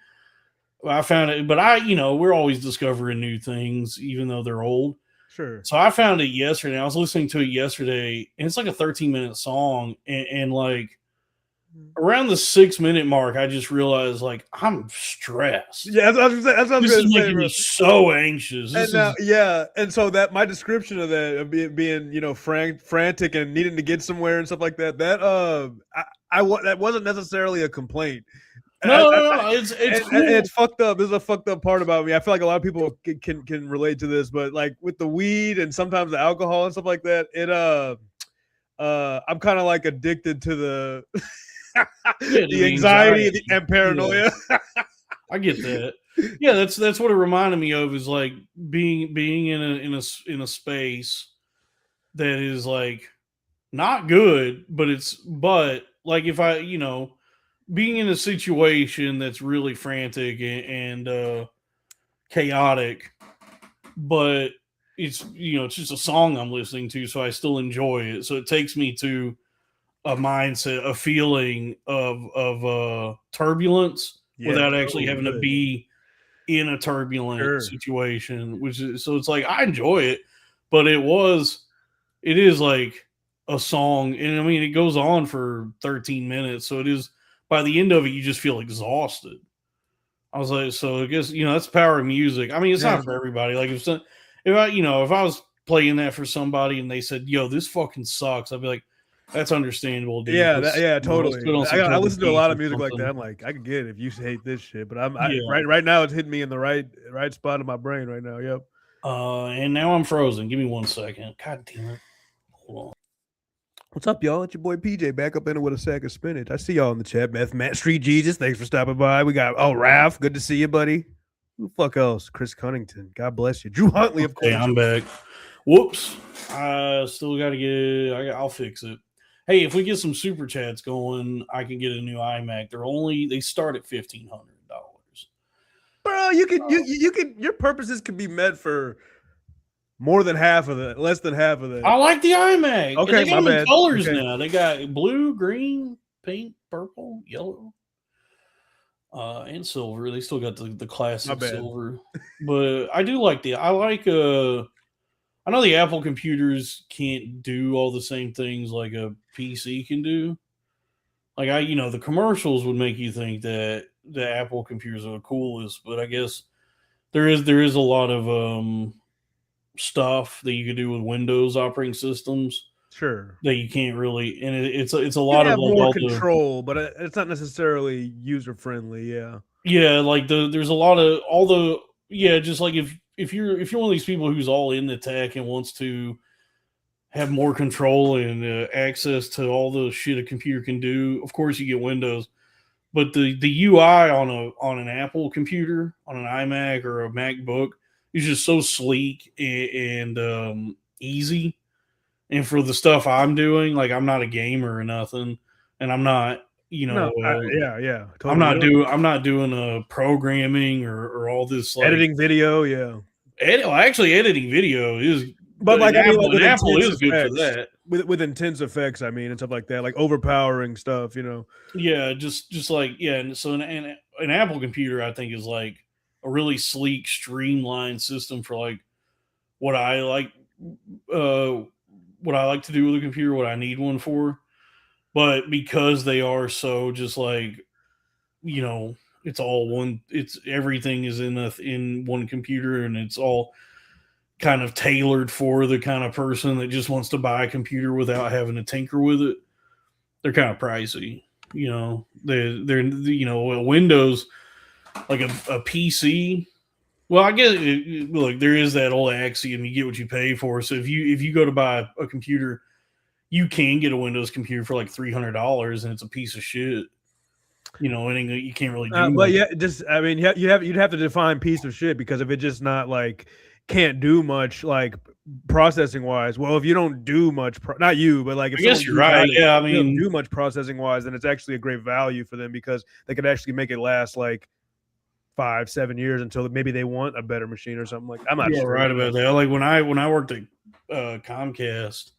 I found it, but we're always discovering new things, even though they're old. Sure. So I found it yesterday. I was listening to it yesterday, and it's like a 13-minute song. And like around the 6-minute mark, I just realized like I'm stressed. Yeah, that's what this is making me so anxious. And so that my description of that of being frantic and needing to get somewhere and stuff like that. That that wasn't necessarily a complaint. No, it's cool. It's fucked up. This is a fucked up part about me. I feel like a lot of people can relate to this, but like with the weed and sometimes the alcohol and stuff like that, I'm kind of like addicted to the the anxiety and paranoia. Yeah. I get that. Yeah, that's what it reminded me of, is like being in a space that is like not good, but like if I being in a situation that's really frantic and chaotic, but it's it's just a song I'm listening to, so I still enjoy it. So it takes me to a mindset, a feeling of turbulence without actually having to be in a turbulent situation. So it's like I enjoy it, but it is like a song, and I mean it goes on for 13 minutes, so it is. By the end of it, you just feel exhausted. I was like, so I guess that's the power of music. I mean, it's not for everybody. Like if I was playing that for somebody and they said, "Yo, this fucking sucks," I'd be like, "That's understandable, dude." Totally. I listen to a lot of music like that. I'm like, I can get it if you hate this shit, but right now it's hitting me in the right spot of my brain right now. Yep. And now I'm frozen. Give me 1 second. God damn it. Hold on. What's up, y'all? It's your boy PJ back up in it with a sack of spinach. I see y'all in the chat. Matt Street Jesus, thanks for stopping by. We got Ralph, good to see you, buddy. Who the fuck else? Chris Cunnington, God bless you. Drew Huntley, of course. Hey, I'm back. Whoops, I still got to get. I'll fix it. Hey, if we get some super chats going, I can get a new iMac. They start at $1,500. Bro, you can. Your purposes can be met for more than half of that, less than half of that. I like the iMac. Okay, they got colors now. They got blue, green, pink, purple, yellow, and silver. They still got the classic silver. But I do like I know the Apple computers can't do all the same things like a PC can do. Like the commercials would make you think that the Apple computers are the coolest, but I guess there is a lot of stuff that you could do with Windows operating systems Sure. that you can't really, and it's a You lot of have like more all control, but it's not necessarily user friendly. Yeah. like there's a lot of all the just like if you're one of these people who's all in the tech and wants to have more control and access to all the shit a computer can do, of course you get Windows. But the UI on an Apple computer, on an iMac or a MacBook, is just so sleek and easy. And for the stuff I'm doing, like I'm not a gamer or nothing, and I'm not, No. Yeah. Totally. I'm not doing programming or all this like Editing video. Yeah. actually editing video is, But like, I mean, like And with Apple intense is good for effects, that. with intense effects, I mean, and stuff like that, like overpowering stuff. Yeah, just like and so an Apple computer I think is like a really sleek, streamlined system for like what I like uh what I like to do with a computer, what I need one for. But because they are so just like, it's all one, it's everything is in one computer, and it's all kind of tailored for the kind of person that just wants to buy a computer without having to tinker with it. They're kind of pricey. They're Windows, like a PC. Well, I guess look, there is that old axiom: you get what you pay for. So if you go to buy a computer, you can get a Windows computer for like $300, and it's a piece of shit. And you can't really do. But yeah, just I mean, you'd have to define piece of shit, because if it's just not like can't do much like processing wise, well, if you don't do much, not you, but like if I guess you're right. Yeah, I mean, do much processing wise, then it's actually a great value for them, because they could actually make it last like 5-7 years until maybe they want a better machine or something. Like, I'm not you're sure. right about that. Like when I worked at Comcast,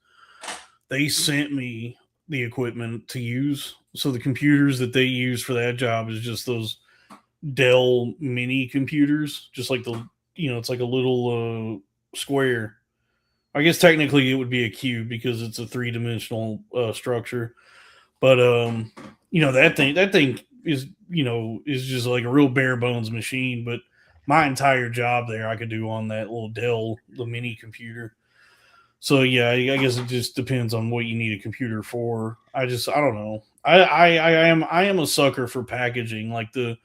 they sent me the equipment to use. So the computers that they use for that job is just those Dell mini computers, just like it's like a little square. I guess technically it would be a cube because it's a 3-dimensional structure. But that thing is just like a real bare bones machine. But my entire job there I could do on that little Dell, the mini computer. So yeah, I guess it just depends on what you need a computer for. I don't know. I am a sucker for packaging, like the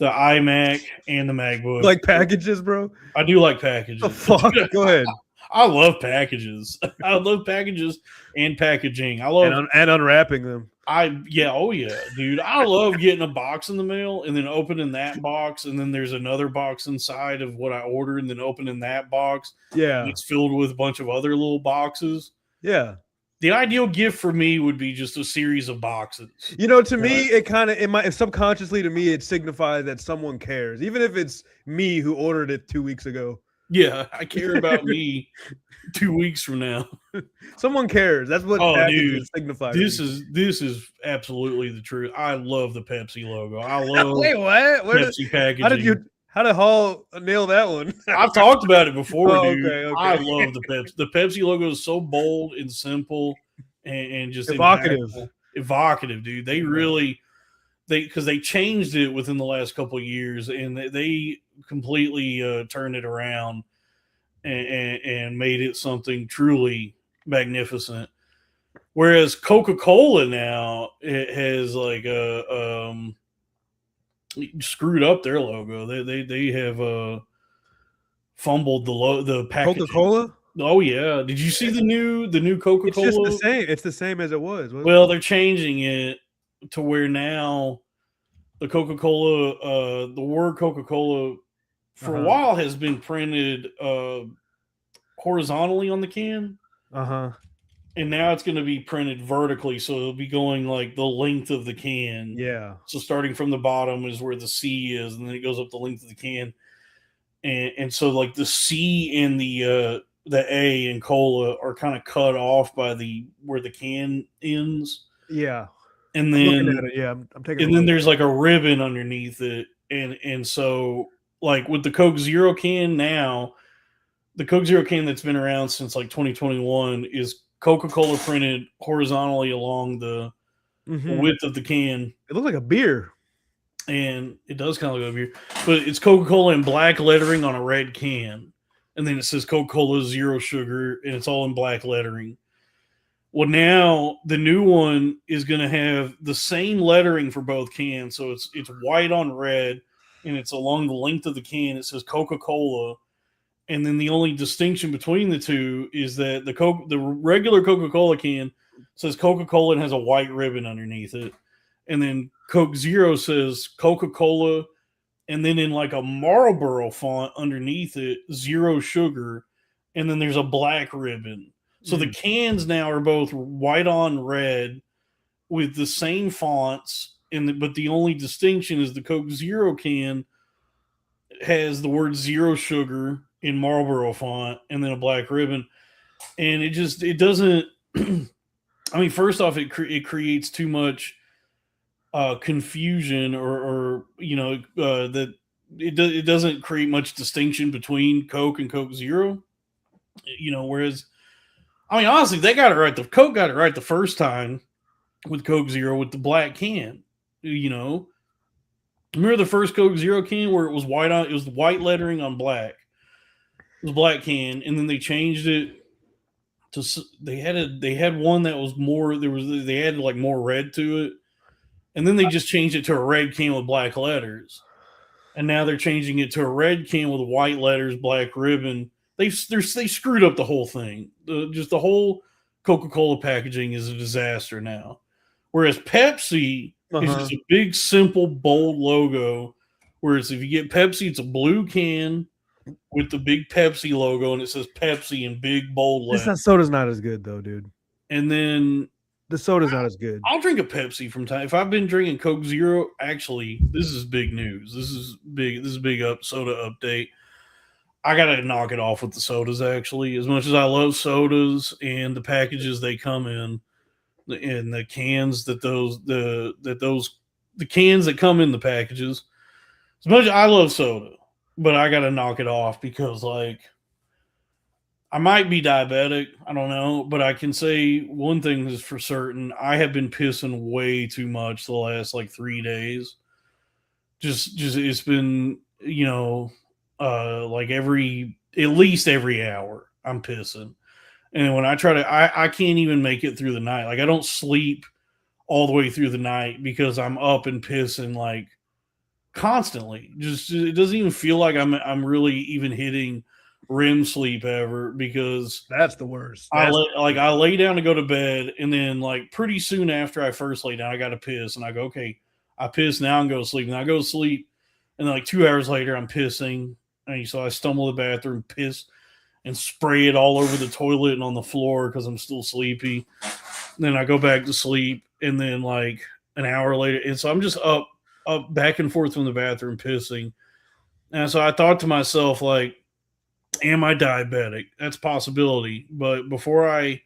iMac and the MacBook. Like packages, bro. I do like packages. The fuck? Go ahead. I love packages. I love packages and packaging. I love and unwrapping them. Dude. I love getting a box in the mail and then opening that box, and then there's another box inside of what I ordered, and then opening that box. Yeah. And it's filled with a bunch of other little boxes. Yeah. The ideal gift for me would be just a series of boxes. To me, it kind of subconsciously to me, it signifies that someone cares, even if it's me who ordered it 2 weeks ago. Yeah, I care about me 2 weeks from now. Someone cares. That's what packages signify. This is absolutely the truth. I love the Pepsi logo. I love Wait, what? Pepsi packaging. How did Hall nail that one? I've talked about it before, dude. Okay. I love the Pepsi. The Pepsi logo is so bold and simple and just evocative. Evocative, dude. They really because they changed it within the last couple of years, and they completely turned it around and made it something truly magnificent. Whereas Coca-Cola now it has like screwed up their logo. They have fumbled the packaging. Coca-Cola? Oh yeah. Did you see the new Coca-Cola? It's just the same. It's the same as it was. Well, they're changing it to where now the Coca-Cola, the word Coca-Cola for a while has been printed horizontally on the can. And now it's going to be printed vertically, so it'll be going like the length of the can. Yeah. So starting from the bottom is where the C is, and then it goes up the length of the can. And so like the C and the A in cola are kind of cut off by where the can ends. Yeah. And then I'm taking. And then there's like a ribbon underneath it, and so like with the Coke Zero can now, the Coke Zero can that's been around since like 2021 is Coca-Cola printed horizontally along the width of the can. It looks like a beer. And it does kind of look like a beer. But it's Coca-Cola in black lettering on a red can. And then it says Coca-Cola Zero Sugar, and it's all in black lettering. Well, now the new one is going to have the same lettering for both cans, so it's white on red, and it's along the length of the can. It says Coca-Cola, and then the only distinction between the two is that the regular Coca-Cola can says Coca-Cola and has a white ribbon underneath it, and then Coke Zero says Coca-Cola, and then in like a Marlboro font underneath it, zero sugar, and then there's a black ribbon. So the cans now are both white on red with the same fonts, but the only distinction is the Coke Zero can has the word zero sugar in Marlboro font and then a black ribbon. And it doesn't, I mean, first off, it creates too much confusion or that it doesn't create much distinction between Coke and Coke Zero, whereas, I mean, honestly, they got it right. The Coke got it right the first time with Coke Zero with the black can. Remember the first Coke Zero can where it was white on? It was white lettering on black. It was black can, and then they changed it to. They had one that was more. They had like more red to it, and then they just changed it to a red can with black letters, and now they're changing it to a red can with white letters, black ribbon. They screwed up the whole thing. Just the whole Coca-Cola packaging is a disaster now. Whereas Pepsi is just a big, simple, bold logo. Whereas if you get Pepsi, it's a blue can with the big Pepsi logo, and it says Pepsi in big, bold letters. This soda's not as good, though, dude. And then the soda's not as good. I'll drink a Pepsi from time. If I've been drinking Coke Zero, actually, this is big news. This is big soda update. I gotta knock it off with the sodas. Actually, as much as I love sodas and the packages they come in, and the cans the cans that come in the packages, as much as I love soda, but I gotta knock it off because like I might be diabetic. I don't know, but I can say one thing is for certain: I have been pissing way too much the last like 3 days. Just it's been like at least every hour I'm pissing. And when I try to, I can't even make it through the night. Like I don't sleep all the way through the night because I'm up and pissing like constantly. Just it doesn't even feel like I'm really even hitting REM sleep ever because that's the worst. I lay down to go to bed, and then like pretty soon after I first lay down, I got to piss, and I go, okay, I piss now and go to sleep, and I go to sleep, and then like 2 hours later I'm pissing. And so I stumble to the bathroom, piss, and spray it all over the toilet and on the floor because I'm still sleepy. And then I go back to sleep, and then like an hour later, and so I'm just up back and forth from the bathroom pissing. And so I thought to myself, like, am I diabetic? That's a possibility. But before I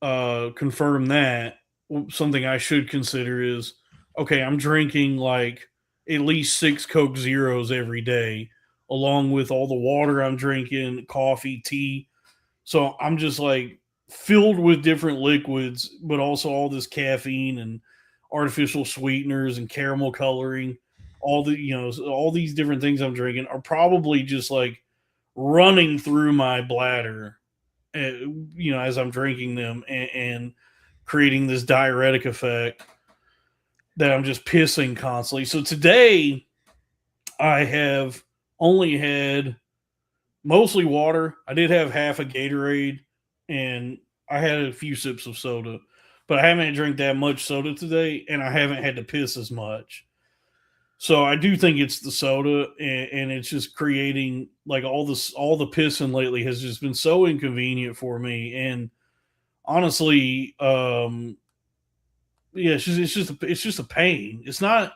confirm that, something I should consider is, okay, I'm drinking like at least 6 Coke Zeros every day, along with all the water I'm drinking, coffee, tea. So I'm just like filled with different liquids, but also all this caffeine and artificial sweeteners and caramel coloring. All these different things I'm drinking are probably just like running through my bladder, as I'm drinking them and creating this diuretic effect that I'm just pissing constantly. So today I have only had mostly water. I did have half a Gatorade, and I had a few sips of soda, but I haven't drank that much soda today, and I haven't had to piss as much. So I do think it's the soda, and it's just creating like all the pissing lately has just been so inconvenient for me. And honestly, it's just a pain. It's not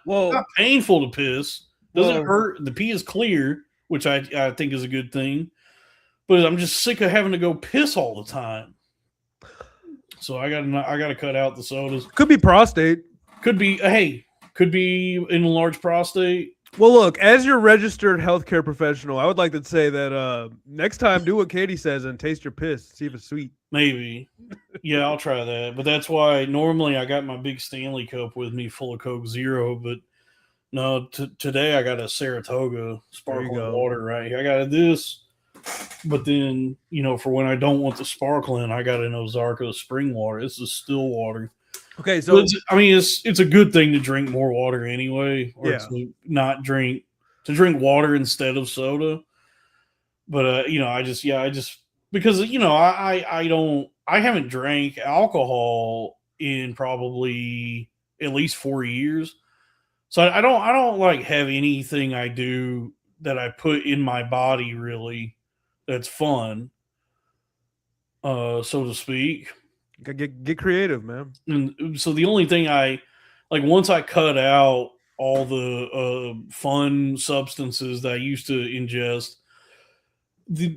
painful to piss. Doesn't hurt. The pee is clear, which I think is a good thing. But I'm just sick of having to go piss all the time. So I gotta cut out the sodas. Could be prostate. Could be enlarged prostate. Well, look, as your registered healthcare professional, I would like to say that next time do what Katie says and taste your piss. See if it's sweet. Maybe. Yeah, I'll try that. But that's why normally I got my big Stanley Cup with me full of Coke Zero, but no, today I got a Saratoga sparkling water right here. I got this But then, for when I don't want the sparkling, I got an Ozarka spring water. This is still water. Okay, so it's a good thing to drink more water anyway, or to not drink water instead of soda. But I just because I haven't drank alcohol in probably at least 4 years, so I don't like have anything I do that I put in my body really that's fun, so to speak. get creative, man. And so the only thing I like once I cut out all the fun substances that I used to ingest, the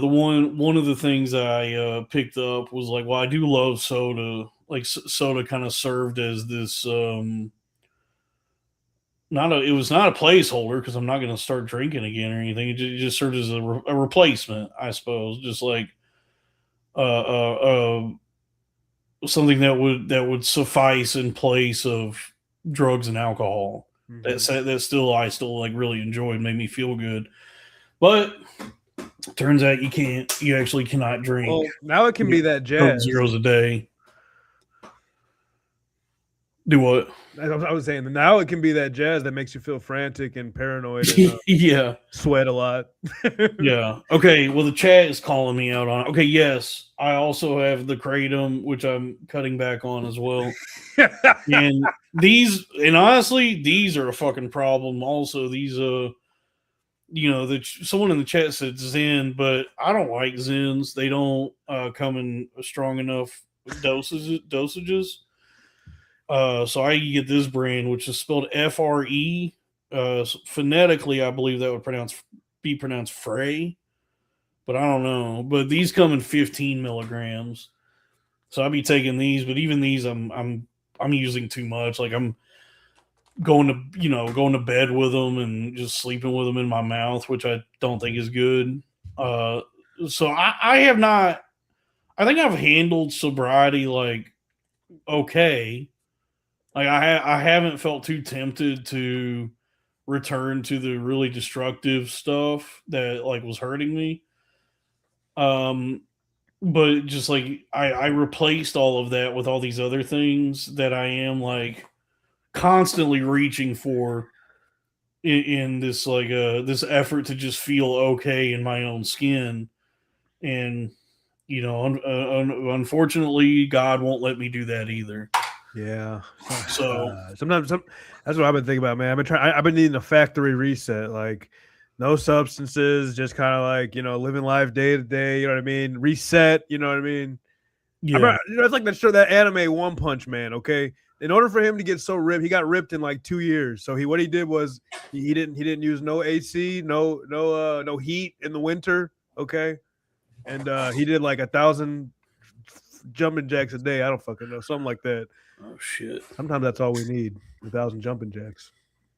one of the things I picked up was like, well, I do love soda. Like soda kind of served as this it was not a placeholder because I'm not going to start drinking again or anything. It just served as a replacement, I suppose, just like uh, uh, something that would suffice in place of drugs and alcohol. Mm-hmm. That I still like really enjoy and made me feel good. But turns out you actually cannot drink. Well, now it can be that jazz. Zeros a day. Do what? I was saying now it can be that jazz that makes you feel frantic and paranoid and yeah, sweat a lot. yeah. Okay. Well, the chat is calling me out on it. Okay. Yes, I also have the kratom, which I'm cutting back on as well. And honestly, these are a fucking problem. Also, these someone in the chat said Zen, but I don't like Zens. They don't come in strong enough dosages. So I get this brand, which is spelled FRE. Phonetically, I believe that would be pronounced Frey, but I don't know. But these come in 15 milligrams, so I'll be taking these. But even these, I'm using too much. Like I'm going to bed with them and just sleeping with them in my mouth, which I don't think is good. So I have not. I think I've handled sobriety like okay. Like I haven't felt too tempted to return to the really destructive stuff that like was hurting me. But just like I replaced all of that with all these other things that I am like constantly reaching for in this like this effort to just feel okay in my own skin. And unfortunately, God won't let me do that either. Yeah. So sometimes that's what I've been thinking about, man. I've been needing a factory reset, like no substances, just kind of like living life day to day. You know what I mean? Reset. You know what I mean? yeah, it's like that anime One Punch Man. Okay, in order for him to get so ripped, he got ripped in like 2 years. So what he did was he didn't use no AC, no heat in the winter. Okay, and he did like 1,000 jumping jacks a day. I don't fucking know, something like that. oh shit. Sometimes that's all we need. 1,000 jumping jacks.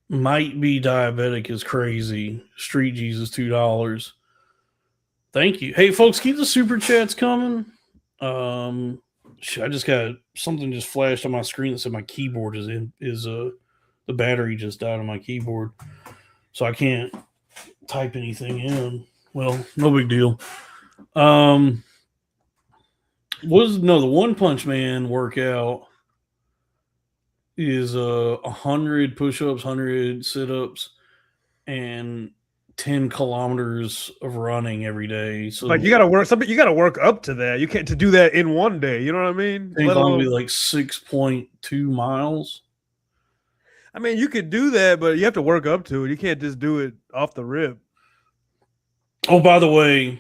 Might be diabetic is crazy. Street Jesus $2. Thank you. Hey folks, keep the super chats coming. I just got something just flashed on my screen that said my keyboard the battery just died on my keyboard, so I can't type anything in. Well, no big deal. The One Punch Man workout is 100 push-ups, 100 sit-ups, and 10 kilometers of running every day. So like you gotta work up to that. You can't to do that in one day. You know what I mean? Let alone be like 6.2 miles. I mean, you could do that, but you have to work up to it. You can't just do it off the rip. Oh, by the way,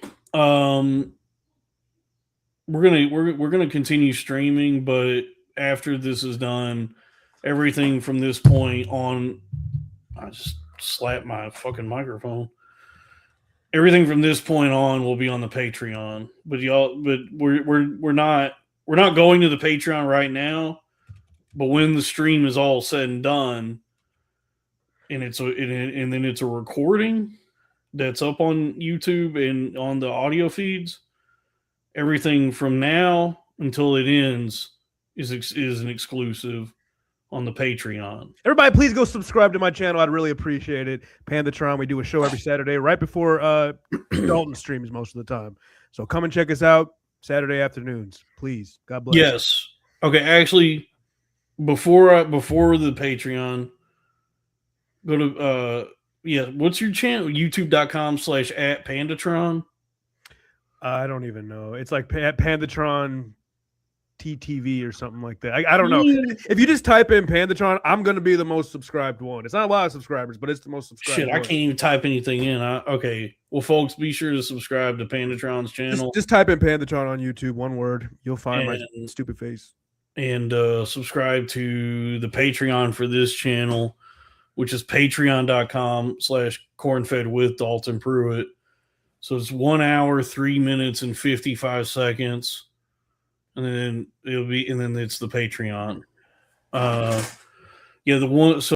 we're gonna continue streaming, but after this is done, everything from this point on, I just slapped my fucking microphone. Everything from this point on will be on the Patreon. But we're not going to the Patreon right now. But when the stream is all said and done, and then it's a recording that's up on YouTube and on the audio feeds, everything from now until it ends is an exclusive on the Patreon. Everybody, please go subscribe to my channel. I'd really appreciate it. Pandatron, we do a show every Saturday right before Dalton streams most of the time. So come and check us out Saturday afternoons, please. God bless. Yes. Okay. Actually, before the Patreon, go to what's your channel? YouTube.com/@Pandatron. I don't even know. It's like Pandatron TTV or something like that. I don't know. If you just type in Pandatron, I'm going to be the most subscribed one. It's not a lot of subscribers, but it's the most subscribed Shit, one. I can't even type anything in. Okay. Well, folks, be sure to subscribe to Pandatron's channel. Just type in Pandatron on YouTube, one word. You'll find my stupid face. And subscribe to the Patreon for this channel, which is patreon.com/cornfed with Dalton Pruitt. So it's 1 hour, 3 minutes, and 55 seconds. And then it's the Patreon. The one. So